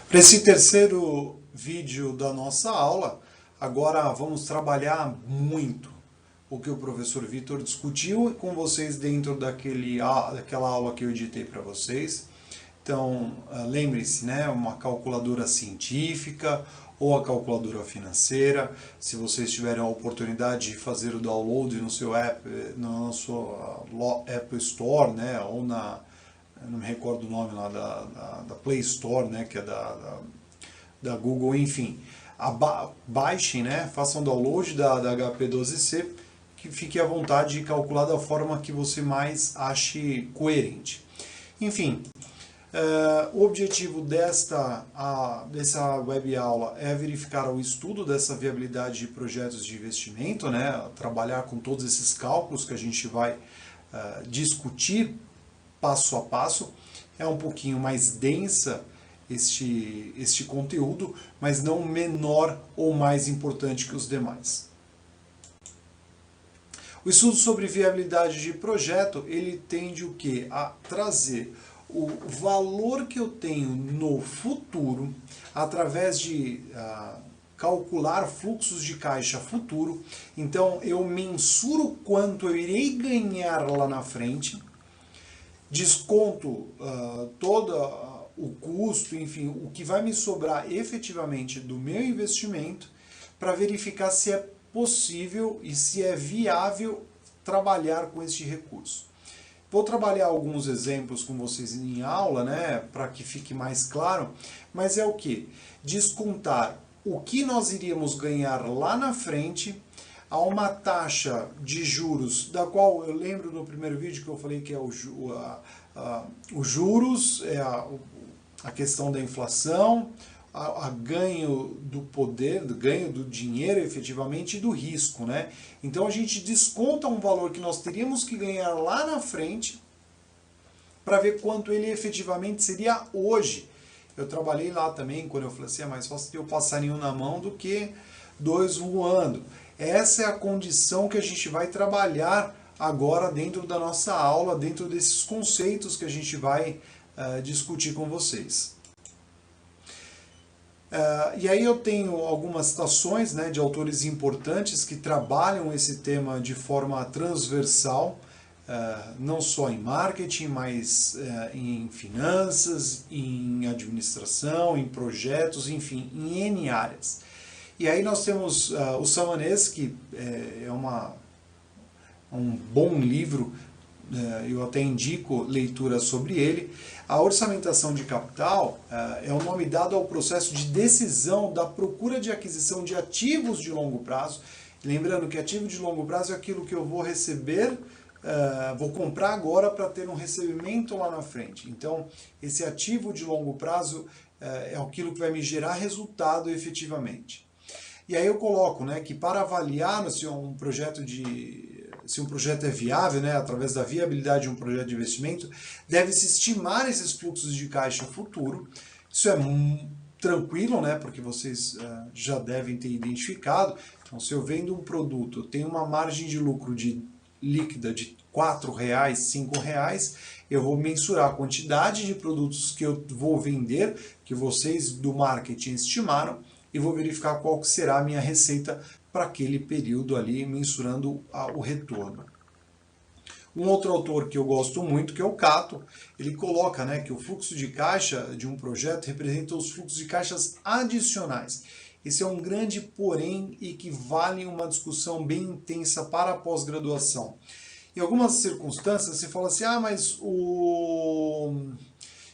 Para esse terceiro vídeo da nossa aula, agora vamos trabalhar muito o que o professor Vitor discutiu com vocês dentro daquela aula que eu editei para vocês. Então, lembre-se, né, uma calculadora científica ou a calculadora financeira. Se vocês tiverem a oportunidade de fazer o download no seu app, na sua Apple Store, né, ou não me recordo o nome lá da Play Store, né, que é da Google, enfim. Baixem, né, façam download da HP12C, que fique à vontade de calcular da forma que você mais ache coerente. Enfim, o objetivo dessa web aula é verificar o estudo dessa viabilidade de projetos de investimento, né, trabalhar com todos esses cálculos que a gente vai discutir passo a passo. É um pouquinho mais densa este conteúdo, mas não menor ou mais importante que os demais. O estudo sobre viabilidade de projeto, ele tende o quê? A trazer o valor que eu tenho no futuro através de calcular fluxos de caixa futuro. Então eu mensuro quanto eu irei ganhar lá na frente, desconto todo o custo, enfim, o que vai me sobrar efetivamente do meu investimento, para verificar se é possível e se é viável trabalhar com este recurso. Vou trabalhar alguns exemplos com vocês em aula, né, para que fique mais claro, mas é o que? Descontar o que nós iríamos ganhar lá na frente a uma taxa de juros, da qual eu lembro no primeiro vídeo que eu falei que é os juros, é a questão da inflação, a ganho do poder, ganho do dinheiro efetivamente e do risco, né? Então a gente desconta um valor que nós teríamos que ganhar lá na frente para ver quanto ele efetivamente seria hoje. Eu trabalhei lá também quando eu falei assim, é mais fácil ter o passarinho na mão do que dois voando. Essa é a condição que a gente vai trabalhar agora dentro da nossa aula, dentro desses conceitos que a gente vai discutir com vocês. E aí eu tenho algumas citações, né, de autores importantes que trabalham esse tema de forma transversal, não só em marketing, mas em finanças, em administração, em projetos, enfim, em N áreas. E aí nós temos o Samanes, que é um bom livro, eu até indico leitura sobre ele. A orçamentação de capital é o nome dado ao processo de decisão da procura de aquisição de ativos de longo prazo. Lembrando que ativo de longo prazo é aquilo que eu vou receber, vou comprar agora para ter um recebimento lá na frente. Então, esse ativo de longo prazo é aquilo que vai me gerar resultado efetivamente. E aí eu coloco, né, que para avaliar se um projeto é viável, né, através da viabilidade de um projeto de investimento, deve-se estimar esses fluxos de caixa futuro. Isso é tranquilo, né, porque vocês já devem ter identificado. Então, se eu vendo um produto, eu tenho uma margem de lucro líquida de R$4, R$5, eu vou mensurar a quantidade de produtos que eu vou vender, que vocês do marketing estimaram, e vou verificar qual será a minha receita para aquele período ali, mensurando o retorno. Um outro autor que eu gosto muito, que é o Cato, ele coloca, né, que o fluxo de caixa de um projeto representa os fluxos de caixas adicionais. Esse é um grande porém e que vale uma discussão bem intensa para a pós-graduação. Em algumas circunstâncias você fala assim, mas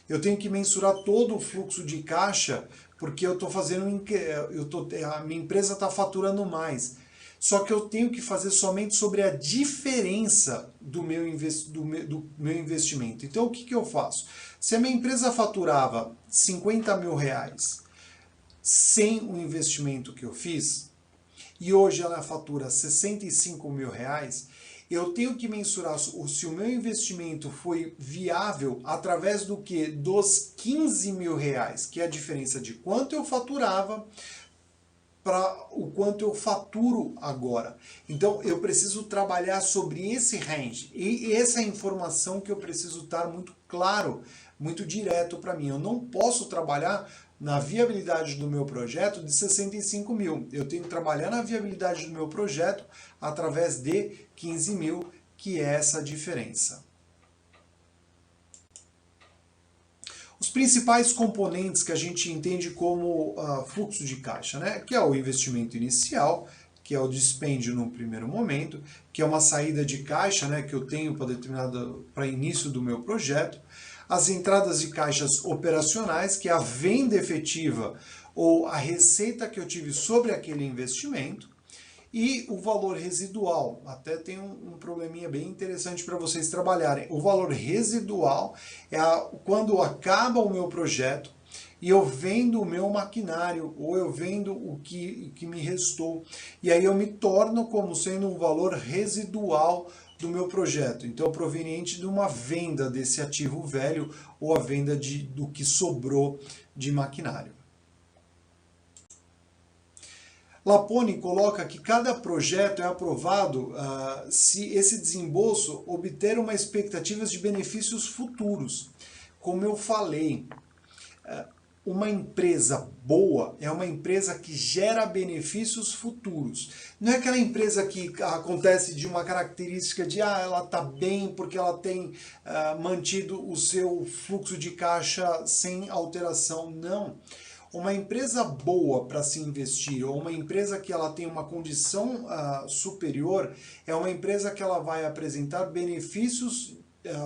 eu tenho que mensurar todo o fluxo de caixa porque eu estou fazendo, a minha empresa está faturando mais. Só que eu tenho que fazer somente sobre a diferença do meu investimento. Então o que eu faço? Se a minha empresa faturava R$50 mil sem o investimento que eu fiz, e hoje ela fatura R$65 mil, eu tenho que mensurar se o meu investimento foi viável através do que? Dos R$15 mil, que é a diferença de quanto eu faturava para o quanto eu faturo agora. Então eu preciso trabalhar sobre esse range, e essa é a informação que eu preciso estar muito claro muito direto para mim. Eu não posso trabalhar na viabilidade do meu projeto de 65 mil. Eu tenho que trabalhar na viabilidade do meu projeto através de 15 mil, que é essa diferença. Os principais componentes que a gente entende como fluxo de caixa, né? Que é o investimento inicial, que é o dispêndio no primeiro momento, que é uma saída de caixa, né, que eu tenho para início do meu projeto, as entradas de caixas operacionais, que é a venda efetiva ou a receita que eu tive sobre aquele investimento, e o valor residual. Até tem um probleminha bem interessante para vocês trabalharem. O valor residual é quando acaba o meu projeto e eu vendo o meu maquinário, ou eu vendo o que me restou. E aí eu me torno como sendo um valor residual do meu projeto. Então, proveniente de uma venda desse ativo velho ou a venda do que sobrou de maquinário. Lapone coloca que cada projeto é aprovado se esse desembolso obter uma expectativa de benefícios futuros. Como eu falei, uma empresa boa é uma empresa que gera benefícios futuros. Não é aquela empresa que acontece de uma característica de ela está bem porque ela tem mantido o seu fluxo de caixa sem alteração. Não. Uma empresa boa para se investir, ou uma empresa que ela tem uma condição superior, é uma empresa que ela vai apresentar benefícios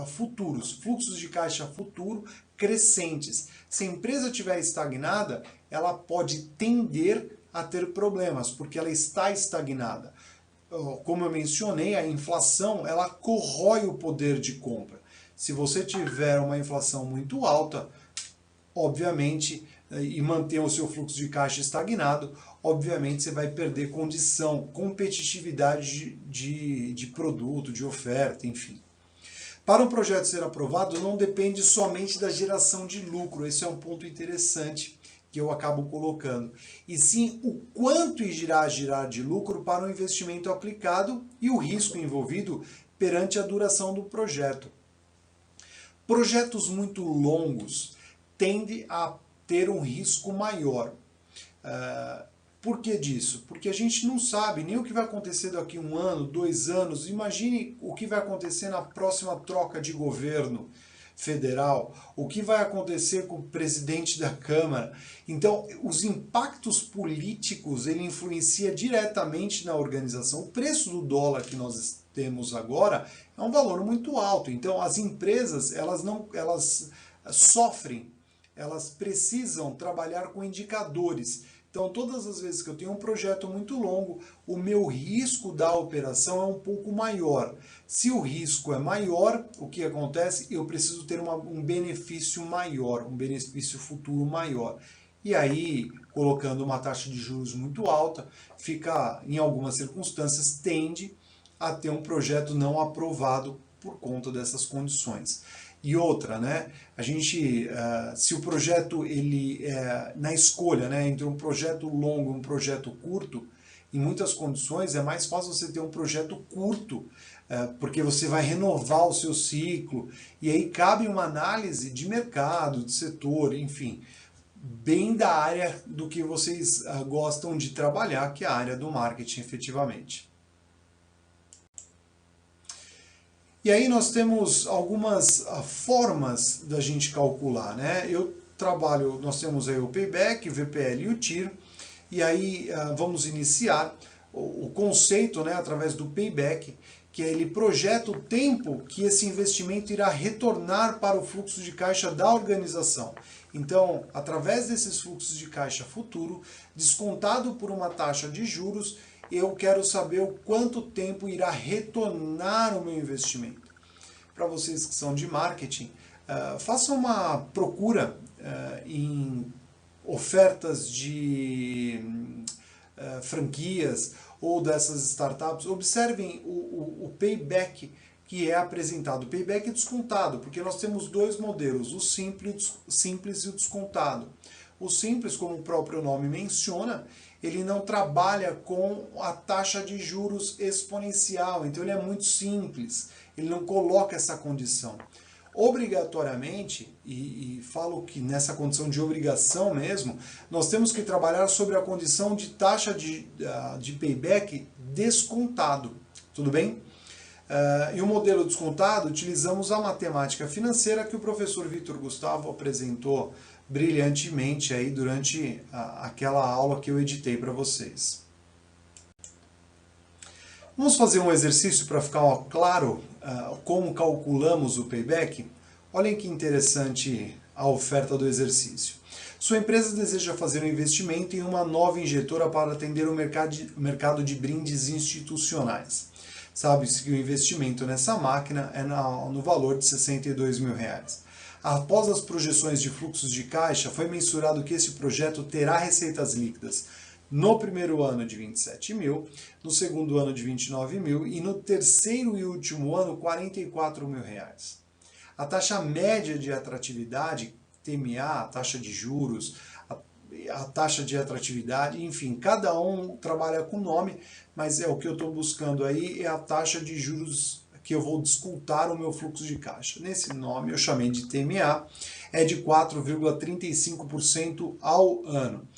futuros, fluxos de caixa futuro crescentes. Se a empresa estiver estagnada, ela pode tender a ter problemas, porque ela está estagnada. Como eu mencionei, a inflação ela corrói o poder de compra. Se você tiver uma inflação muito alta, obviamente, e manter o seu fluxo de caixa estagnado, obviamente você vai perder condição, competitividade de produto, de oferta, enfim. Para um projeto ser aprovado, não depende somente da geração de lucro, esse é um ponto interessante que eu acabo colocando, e sim o quanto irá gerar de lucro para o investimento aplicado e o risco envolvido perante a duração do projeto. Projetos muito longos tendem a ter um risco maior. Por que disso? Porque a gente não sabe nem o que vai acontecer daqui a 1 ano, 2 anos. Imagine o que vai acontecer na próxima troca de governo federal, o que vai acontecer com o presidente da Câmara. Então, os impactos políticos, ele influencia diretamente na organização. O preço do dólar que nós temos agora é um valor muito alto. Então, as empresas, elas sofrem, elas precisam trabalhar com indicadores. Então, todas as vezes que eu tenho um projeto muito longo, o meu risco da operação é um pouco maior. Se o risco é maior, o que acontece? Eu preciso ter um benefício maior, um benefício futuro maior. E aí, colocando uma taxa de juros muito alta, fica, em algumas circunstâncias, tende a ter um projeto não aprovado por conta dessas condições. E outra, né? A gente, se o projeto ele na escolha, né, entre um projeto longo e um projeto curto, em muitas condições é mais fácil você ter um projeto curto, porque você vai renovar o seu ciclo e aí cabe uma análise de mercado, de setor, enfim, bem da área do que vocês gostam de trabalhar, que é a área do marketing, efetivamente. E aí nós temos algumas formas da gente calcular, né? Nós temos aí o payback, o VPL e o TIR, e aí vamos iniciar o conceito, né, através do payback, que ele projeta o tempo que esse investimento irá retornar para o fluxo de caixa da organização. Então, através desses fluxos de caixa futuro, descontado por uma taxa de juros, eu quero saber o quanto tempo irá retornar o meu investimento. Para vocês que são de marketing, façam uma procura em ofertas de franquias ou dessas startups. Observem o payback que é apresentado. O payback é descontado, porque nós temos dois modelos, o simples e o descontado. O simples, como o próprio nome menciona, ele não trabalha com a taxa de juros exponencial, então ele é muito simples, ele não coloca essa condição. Obrigatoriamente, e falo que nessa condição de obrigação mesmo, nós temos que trabalhar sobre a condição de taxa de payback descontado, tudo bem? E o modelo descontado, utilizamos a matemática financeira que o professor Vitor Gustavo apresentou brilhantemente aí durante aquela aula que eu editei para vocês. Vamos fazer um exercício para ficar claro como calculamos o payback? Olhem que interessante a oferta do exercício. Sua empresa deseja fazer um investimento em uma nova injetora para atender o mercado de brindes institucionais. Sabe-se que o investimento nessa máquina é no valor de R$62 mil. Após as projeções de fluxos de caixa, foi mensurado que esse projeto terá receitas líquidas no primeiro ano de 27 mil, no segundo ano de 29 mil e no terceiro e último ano 44 mil reais. A taxa média de atratividade, TMA, a taxa de juros, a taxa de atratividade, enfim, cada um trabalha com nome, mas o que eu estou buscando aí é a taxa de juros que eu vou descontar o meu fluxo de caixa. Nesse nome eu chamei de TMA, é de 4,35% ao ano.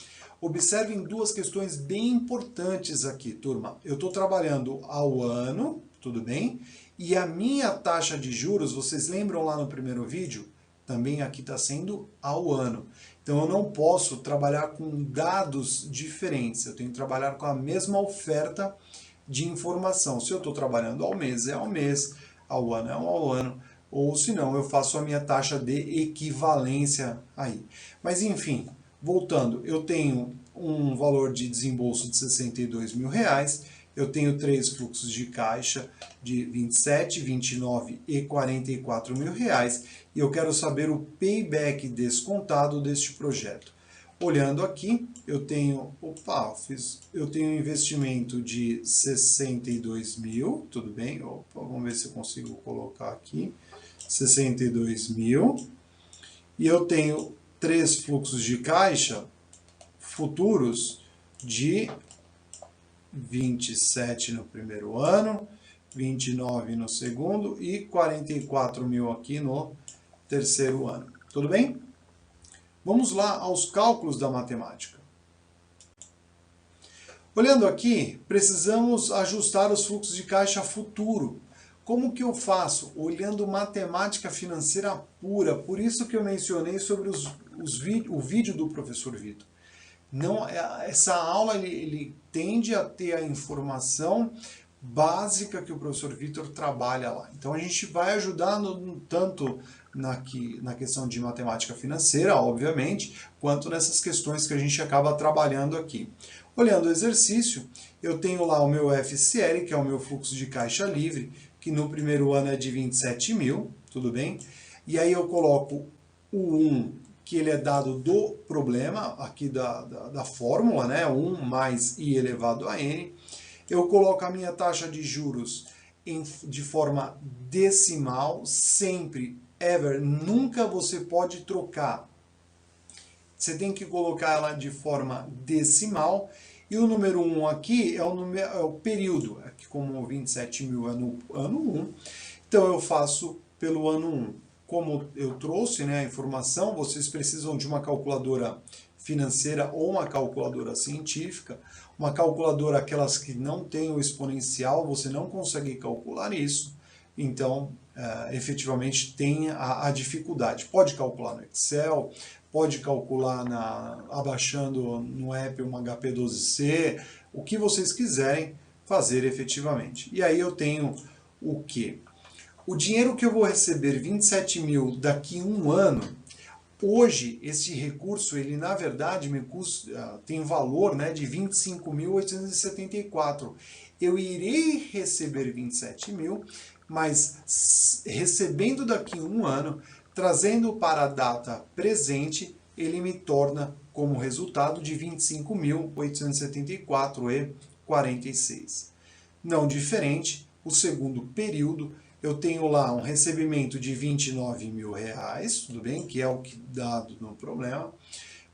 Observem duas questões bem importantes aqui, turma. Eu estou trabalhando ao ano, tudo bem? E a minha taxa de juros, vocês lembram lá no primeiro vídeo? Também aqui está sendo ao ano. Então eu não posso trabalhar com dados diferentes, eu tenho que trabalhar com a mesma oferta de informação. Se eu estou trabalhando ao mês, é ao mês, ao ano é ao ano, ou se não, eu faço a minha taxa de equivalência aí. Mas enfim, voltando, eu tenho um valor de desembolso de R$62 mil, eu tenho 3 fluxos de caixa de 27, 29 e 44 mil reais e eu quero saber o payback descontado deste projeto. Olhando aqui, eu tenho um investimento de 62 mil, tudo bem? Vamos ver se eu consigo colocar aqui, 62 mil, e eu tenho 3 fluxos de caixa futuros de 27 no primeiro ano, 29 no segundo e 44 mil aqui no terceiro ano. Tudo bem? Vamos lá aos cálculos da matemática. Olhando aqui, precisamos ajustar os fluxos de caixa futuro. Como que eu faço? Olhando matemática financeira pura. Por isso que eu mencionei sobre o vídeo do professor Vitor. Não, essa aula ele tende a ter a informação básica que o professor Vitor trabalha lá. Então a gente vai ajudar tanto na questão de matemática financeira, obviamente, quanto nessas questões que a gente acaba trabalhando aqui. Olhando o exercício, eu tenho lá o meu FCL, que é o meu fluxo de caixa livre, que no primeiro ano é de 27 mil, tudo bem? E aí eu coloco o 1, que ele é dado do problema, aqui da fórmula, né? 1 mais I elevado a N. Eu coloco a minha taxa de juros de forma decimal, sempre, ever, nunca você pode trocar. Você tem que colocar ela de forma decimal. E o número 1 aqui é o período, aqui como 27 mil é no ano 1, então eu faço pelo ano 1. Como eu trouxe, né, a informação, vocês precisam de uma calculadora financeira ou uma calculadora científica. Uma calculadora, aquelas que não tem o exponencial, você não consegue calcular isso. Então, efetivamente, tem a dificuldade. Pode calcular no Excel, pode calcular abaixando no app uma HP12C, o que vocês quiserem fazer efetivamente. E aí eu tenho o quê? O dinheiro que eu vou receber, 27 mil, daqui a um ano, hoje esse recurso, ele na verdade tem valor, né, de 25.874. Eu irei receber 27 mil, mas recebendo daqui a um ano, trazendo para a data presente, ele me torna como resultado de 25.874,46. Não diferente, o segundo período, eu tenho lá um recebimento de 29 mil reais, tudo bem? Que é o que dado no problema.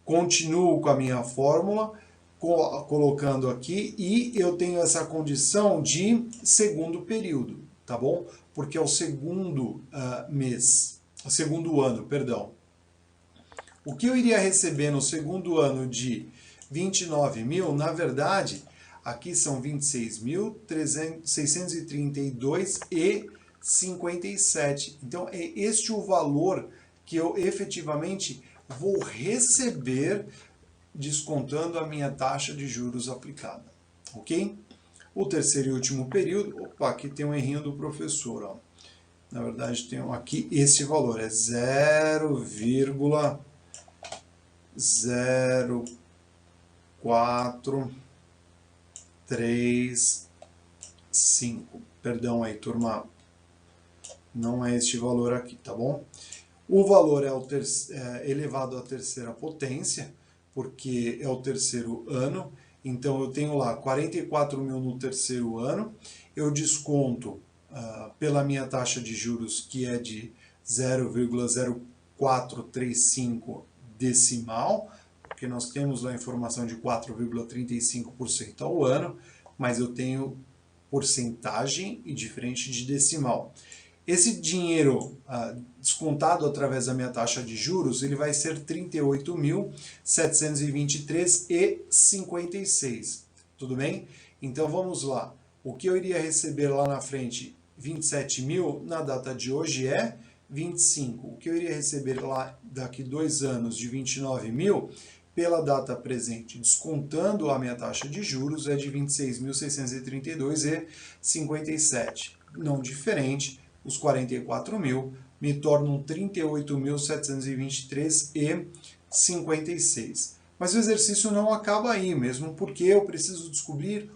Continuo com a minha fórmula, colocando aqui, e eu tenho essa condição de segundo período, tá bom? Porque é o segundo mês. segundo ano, perdão. O que eu iria receber no segundo ano de 29 mil, na verdade, aqui são 26.632,57. Então, é este o valor que eu efetivamente vou receber descontando a minha taxa de juros aplicada. Ok? O terceiro e último período, opa, aqui tem um errinho do professor, ó. Na verdade, tem aqui esse valor, é 0,435. Perdão aí, turma. Não é este valor aqui, tá bom? O valor é elevado à terceira potência, porque é o terceiro ano. Então, eu tenho lá 44 mil no terceiro ano. Eu desconto pela minha taxa de juros, que é de 0,0435 decimal, porque nós temos lá a informação de 4,35% ao ano, mas eu tenho porcentagem e diferente de decimal. Esse dinheiro descontado através da minha taxa de juros, ele vai ser 38.723,56. Tudo bem? Então vamos lá. O que eu iria receber lá na frente, 27 mil, na data de hoje é 25. O que eu iria receber lá daqui 2 anos de 29 mil, pela data presente, descontando a minha taxa de juros, é de 26.632,57. Não diferente, os 44 mil me tornam 38.723,56. Mas o exercício não acaba aí, mesmo porque eu preciso descobrir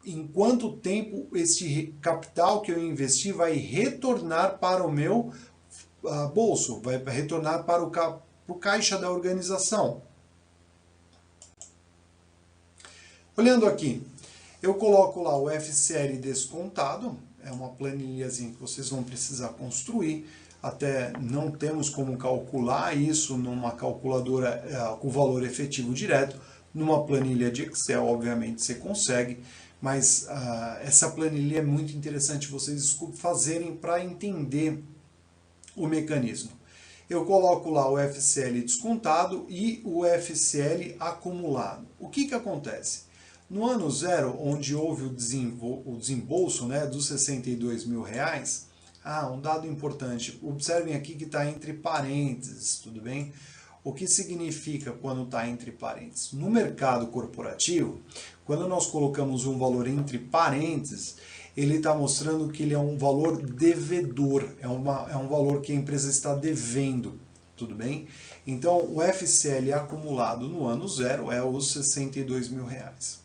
em quanto tempo esse capital que eu investi vai retornar para o meu bolso, vai retornar para o caixa da organização. Olhando aqui, eu coloco lá o FCL descontado, é uma planilhazinha que vocês vão precisar construir, até não temos como calcular isso numa calculadora com valor efetivo direto, numa planilha de Excel, obviamente você consegue, mas essa planilha é muito interessante vocês fazerem para entender o mecanismo. Eu coloco lá o FCL descontado e o FCL acumulado. O que acontece? No ano zero, onde houve o desembolso, né, dos 62 mil reais, um dado importante, observem aqui que está entre parênteses, tudo bem? O que significa quando está entre parênteses? No mercado corporativo, quando nós colocamos um valor entre parênteses, ele está mostrando que ele é um valor devedor, é um valor que a empresa está devendo, tudo bem? Então, o FCL acumulado no ano zero é os 62 mil reais.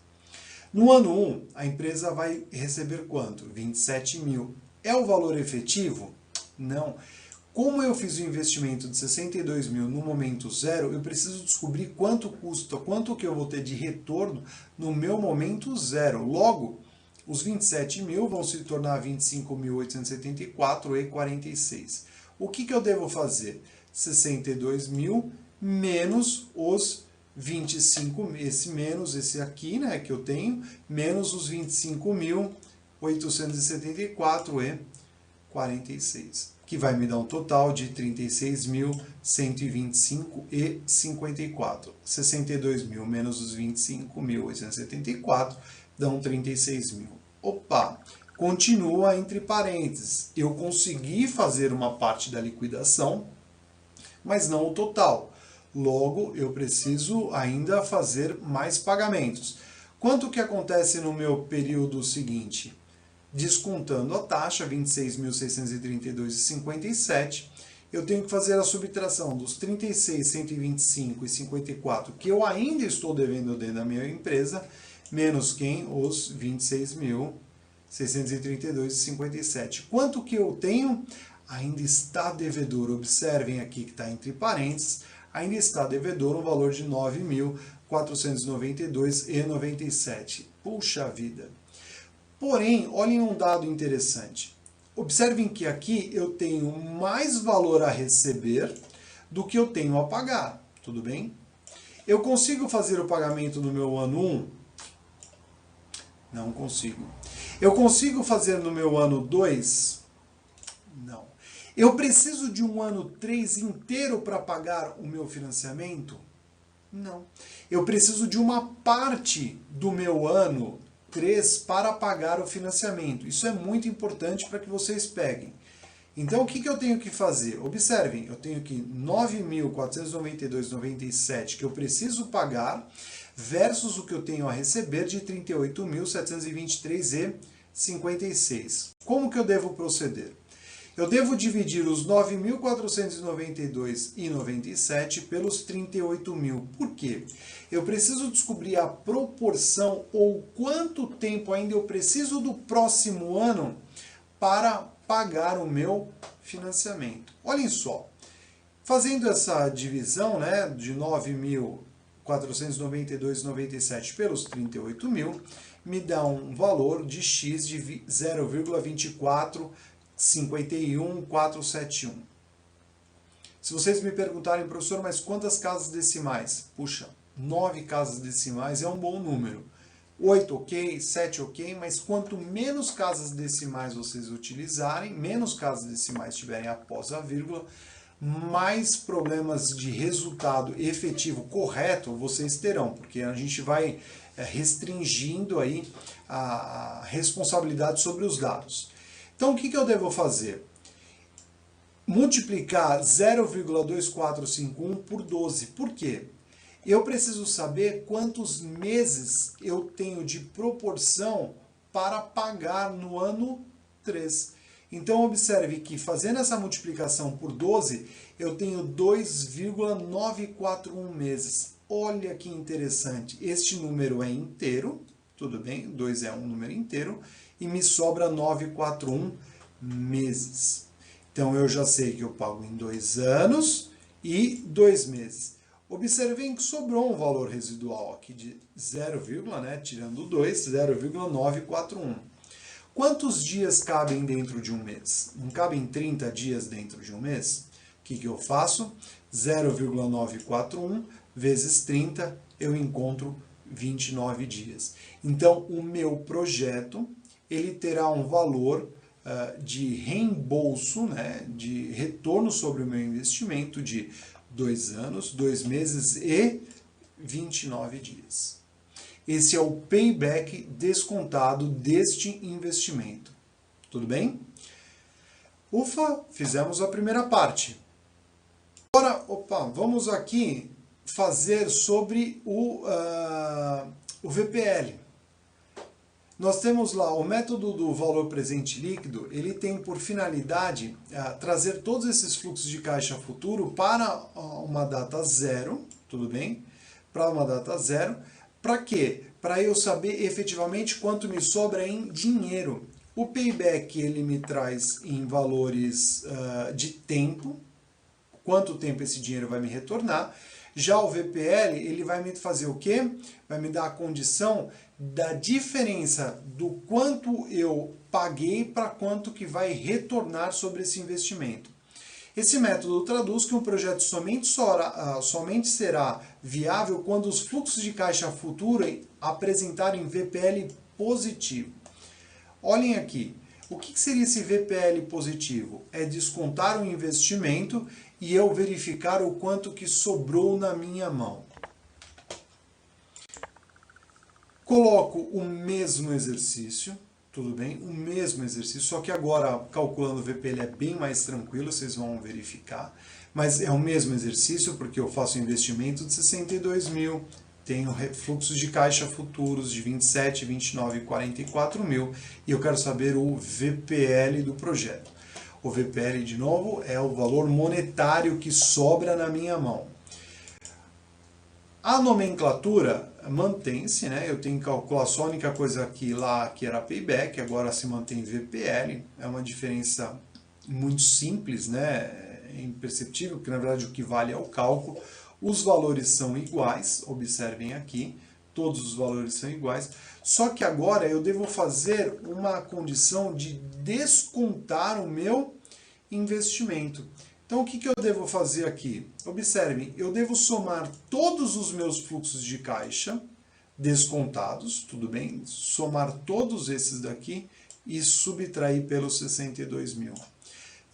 No ano 1, a empresa vai receber quanto? 27 mil. É o valor efetivo? Não. Como eu fiz o investimento de 62 mil no momento zero, eu preciso descobrir quanto custa, quanto que eu vou ter de retorno no meu momento zero. Logo, os 27 mil vão se tornar 25.874,46. O que eu devo fazer? 62 mil menos os 25, esse aqui, né, que eu tenho, menos os 25.874,46, que vai me dar um total de 36.125,54. 62 mil menos os 25.874 dão 36 mil. Opa! Continua entre parênteses. Eu consegui fazer uma parte da liquidação, mas não o total. Logo, eu preciso ainda fazer mais pagamentos. Quanto que acontece no meu período seguinte? Descontando a taxa, 26.632,57, eu tenho que fazer a subtração dos 36.125,54 que eu ainda estou devendo dentro da minha empresa, menos quem? Os 26.632,57. Quanto que eu tenho? Ainda está devedor. Observem aqui que está entre parênteses, ainda está devedor um valor de 9.492,97. Puxa vida! Porém, olhem um dado interessante. Observem que aqui eu tenho mais valor a receber do que eu tenho a pagar. Tudo bem? Eu consigo fazer o pagamento no meu ano 1? Não consigo. Eu consigo fazer no meu ano 2? Não. Eu preciso de um ano 3 inteiro para pagar o meu financiamento? Não. Eu preciso de uma parte do meu ano 3 para pagar o financiamento. Isso é muito importante para que vocês peguem. Então, o que eu tenho que fazer? Observem, eu tenho aqui R$ 9.492,97 que eu preciso pagar versus o que eu tenho a receber de R$ 38.723,56. Como que eu devo proceder? Eu devo dividir os 9.492,97 pelos 38.000. Por quê? Eu preciso descobrir a proporção ou quanto tempo ainda eu preciso do próximo ano para pagar o meu financiamento. Olhem só, fazendo essa divisão, né, de 9.492,97 pelos 38.000, me dá um valor de x de 0,2451471. Se vocês me perguntarem, professor, mas quantas casas decimais? Puxa, 9 casas decimais é um bom número. 8 ok, 7 ok, mas quanto menos casas decimais vocês utilizarem, menos casas decimais tiverem após a vírgula, mais problemas de resultado efetivo correto vocês terão, porque a gente vai restringindo aí a responsabilidade sobre os dados. Então, o que eu devo fazer? Multiplicar 0,2451 por 12. Por quê? Eu preciso saber quantos meses eu tenho de proporção para pagar no ano 3. Então, observe que fazendo essa multiplicação por 12, eu tenho 2,941 meses. Olha que interessante, este número é inteiro, tudo bem? 2 é um número inteiro, e me sobra 941 meses. Então, eu já sei que eu pago em 2 anos e 2 meses. Observem que sobrou um valor residual aqui de 0, né, tirando 2, 0,941. Quantos dias cabem dentro de um mês? Não cabem 30 dias dentro de um mês? O que eu faço? 0,941 vezes 30, eu encontro 29 dias. Então, o meu projeto ele terá um valor de reembolso, né, de retorno sobre o meu investimento de 2 anos, 2 meses e 29 dias. Esse é o payback descontado deste investimento. Tudo bem? Ufa, fizemos a primeira parte. Agora, vamos aqui fazer sobre o VPL. Nós temos lá o método do valor presente líquido, ele tem por finalidade trazer todos esses fluxos de caixa futuro para uma data zero, tudo bem? Para uma data zero. Para quê? Para eu saber efetivamente quanto me sobra em dinheiro. O payback ele me traz em valores de tempo, quanto tempo esse dinheiro vai me retornar. Já o VPL, ele vai me fazer o quê? Vai me dar a condição da diferença do quanto eu paguei para quanto que vai retornar sobre esse investimento. Esse método traduz que um projeto somente será viável quando os fluxos de caixa futuro apresentarem VPL positivo. Olhem aqui, o que seria esse VPL positivo? É descontar o investimento e eu verificar o quanto que sobrou na minha mão. Coloco o mesmo exercício, tudo bem? O mesmo exercício, só que agora calculando o VPL é bem mais tranquilo, vocês vão verificar. Mas é o mesmo exercício porque eu faço um investimento de 62 mil, tenho fluxos de caixa futuros de 27, 29 e 44 mil e eu quero saber o VPL do projeto. O VPL, de novo, é o valor monetário que sobra na minha mão. A nomenclatura mantém-se, né? Eu tenho que calcular só a única coisa aqui lá que era payback, agora se mantém VPL. É uma diferença muito simples, né? É imperceptível, porque na verdade o que vale é o cálculo. Os valores são iguais, observem aqui, todos os valores são iguais. Só que agora eu devo fazer uma condição de descontar o meu investimento. Então, o que eu devo fazer aqui? Observem, eu devo somar todos os meus fluxos de caixa descontados, tudo bem? Somar todos esses daqui e subtrair pelos 62 mil.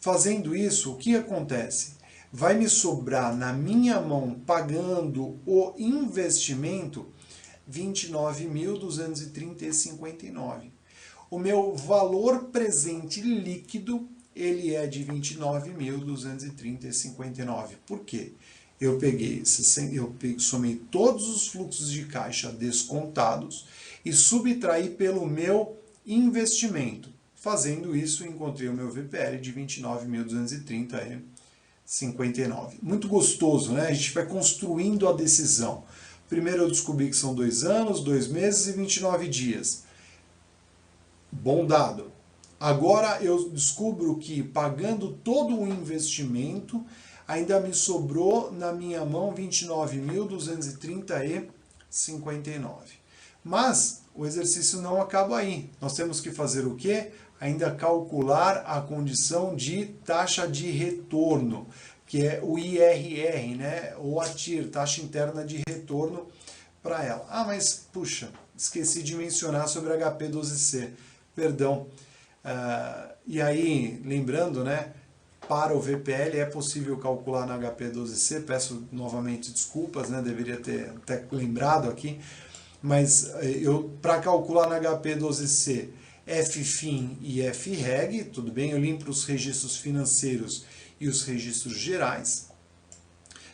Fazendo isso, o que acontece? Vai me sobrar na minha mão, pagando o investimento, R$ 29.230,59. O meu valor presente líquido, ele é de R$ 29.230,59. Por quê? Eu somei todos os fluxos de caixa descontados e subtraí pelo meu investimento. Fazendo isso, encontrei o meu VPL de 29.230,59. Muito gostoso, né? A gente vai construindo a decisão. Primeiro eu descobri que são 2 anos, 2 meses e 29 dias. Bom dado. Agora eu descubro que pagando todo o investimento, ainda me sobrou na minha mão R$ 29.230,59. Mas o exercício não acaba aí. Nós temos que fazer o quê? Ainda calcular a condição de taxa de retorno, que é o IRR, né? Ou a TIR, taxa interna de retorno para ela. Ah, mas puxa, esqueci de mencionar sobre HP12C. Perdão. E aí, lembrando, né? Para o VPL é possível calcular na HP12C, peço novamente desculpas, né? Deveria ter até lembrado aqui, mas para calcular na HP12C, FFIN e FREG, tudo bem, eu limpo os registros financeiros e os registros gerais.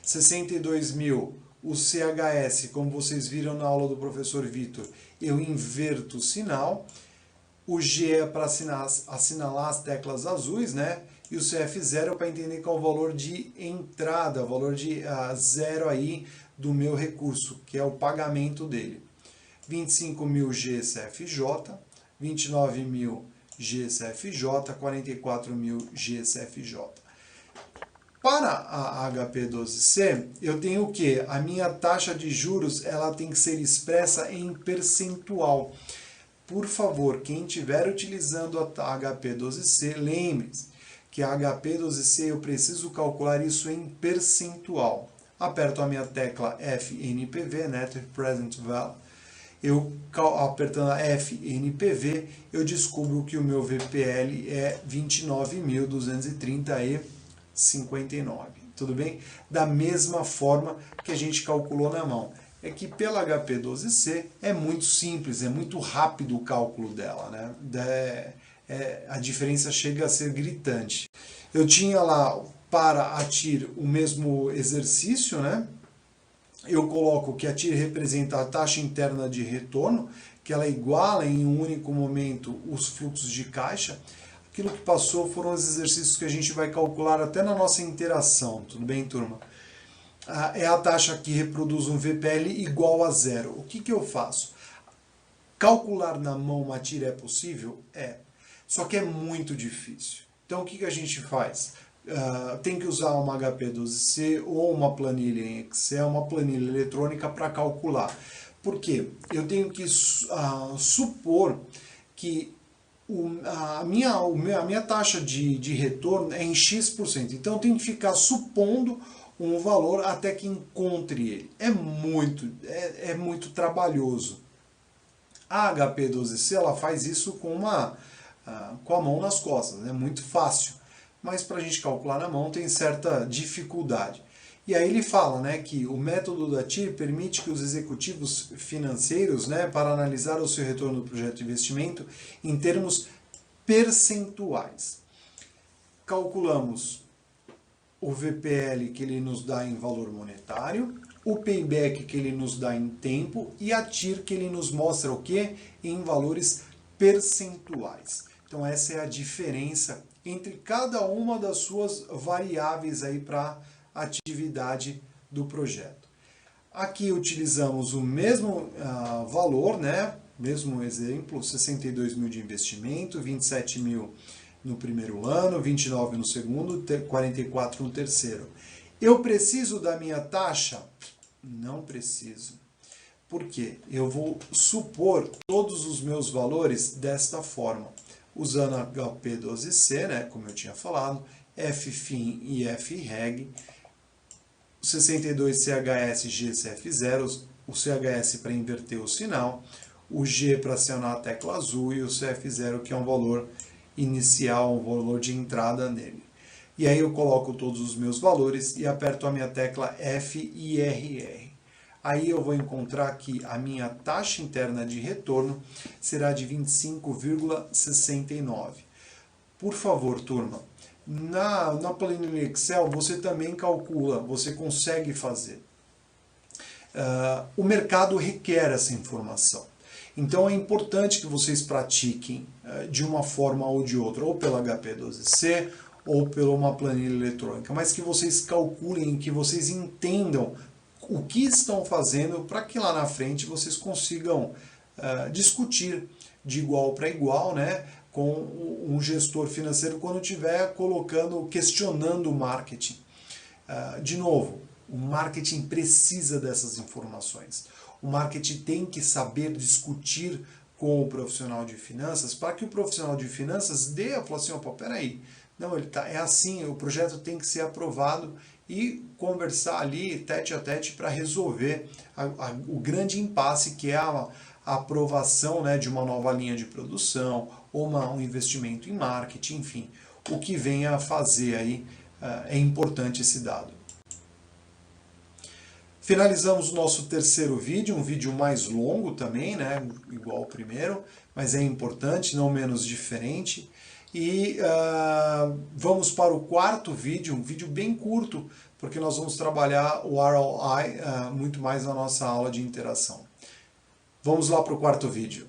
62.000, o CHS, como vocês viram na aula do professor Vitor, eu inverto o sinal. O G é para assinalar as teclas azuis, né? E o CF0 é para entender qual é o valor de entrada, o valor de zero aí do meu recurso, que é o pagamento dele. 25.000 GCFJ, 29.000 GCFJ, 44.000 GCFJ. Para a HP12C, eu tenho o quê? A minha taxa de juros ela tem que ser expressa em percentual. Por favor, quem estiver utilizando a HP12C, lembre-se que a HP12C eu preciso calcular isso em percentual. Aperto a minha tecla FNPV, Net Present Value. Eu apertando a FNPV, eu descubro que o meu VPL é 29.230,59. Tudo bem? Da mesma forma que a gente calculou na mão. É que pela HP12C é muito simples, é muito rápido o cálculo dela, né? A diferença chega a ser gritante. Eu tinha lá para a TIR o mesmo exercício, né? Eu coloco que a TIR representa a taxa interna de retorno, que ela iguala em um único momento os fluxos de caixa. Aquilo que passou foram os exercícios que a gente vai calcular até na nossa interação, tudo bem, turma? É a taxa que reproduz um VPL igual a zero. O que eu faço? Calcular na mão uma TIR é possível? É. Só que é muito difícil. Então o que a gente faz? Tem que usar uma HP12C ou uma planilha em Excel, uma planilha eletrônica para calcular. Por quê? Eu tenho que supor que a minha taxa de retorno é em X%. Então eu tenho que ficar supondo um valor até que encontre ele. É muito trabalhoso. A HP12C ela faz isso com a mão nas costas, é muito fácil. Mas para a gente calcular na mão tem certa dificuldade. E aí ele fala, né, que o método da TIR permite que os executivos financeiros, né, para analisar o seu retorno do projeto de investimento em termos percentuais. Calculamos o VPL que ele nos dá em valor monetário, o payback que ele nos dá em tempo e a TIR que ele nos mostra o quê? Em valores percentuais. Então essa é a diferença entre cada uma das suas variáveis aí para a atividade do projeto. Aqui utilizamos o mesmo valor, né? Mesmo exemplo, 62.000 de investimento, 27.000 no primeiro ano, 29 no segundo, 44 no terceiro. Eu preciso da minha taxa? Não preciso. Por quê? Eu vou supor todos os meus valores desta forma. Usando a HP12C, né, como eu tinha falado, FFIN e FREG, 62 CHS GCF0, o CHS para inverter o sinal, o G para acionar a tecla azul e o CF0 que é um valor inicial, um valor de entrada nele. E aí eu coloco todos os meus valores e aperto a minha tecla FIRR. Aí eu vou encontrar que a minha taxa interna de retorno será de 25,69. Por favor, turma, na planilha Excel você também calcula, você consegue fazer. O mercado requer essa informação. Então é importante que vocês pratiquem de uma forma ou de outra, ou pela HP12C, ou pela uma planilha eletrônica, mas que vocês calculem, que vocês entendam o que estão fazendo para que lá na frente vocês consigam discutir de igual para igual, né, com um gestor financeiro quando estiver questionando o marketing. De novo, o marketing precisa dessas informações. O marketing tem que saber discutir com o profissional de finanças para que o profissional de finanças dê a falar assim, opa, peraí, não, é assim, o projeto tem que ser aprovado e conversar ali tete a tete para resolver o grande impasse que é a aprovação, né, de uma nova linha de produção ou um investimento em marketing, enfim, o que vem a fazer aí é importante esse dado. Finalizamos o nosso terceiro vídeo, um vídeo mais longo também, né, igual ao primeiro, mas é importante, não menos diferente. E vamos para o quarto vídeo, um vídeo bem curto, porque nós vamos trabalhar o ROI muito mais na nossa aula de interação. Vamos lá para o quarto vídeo.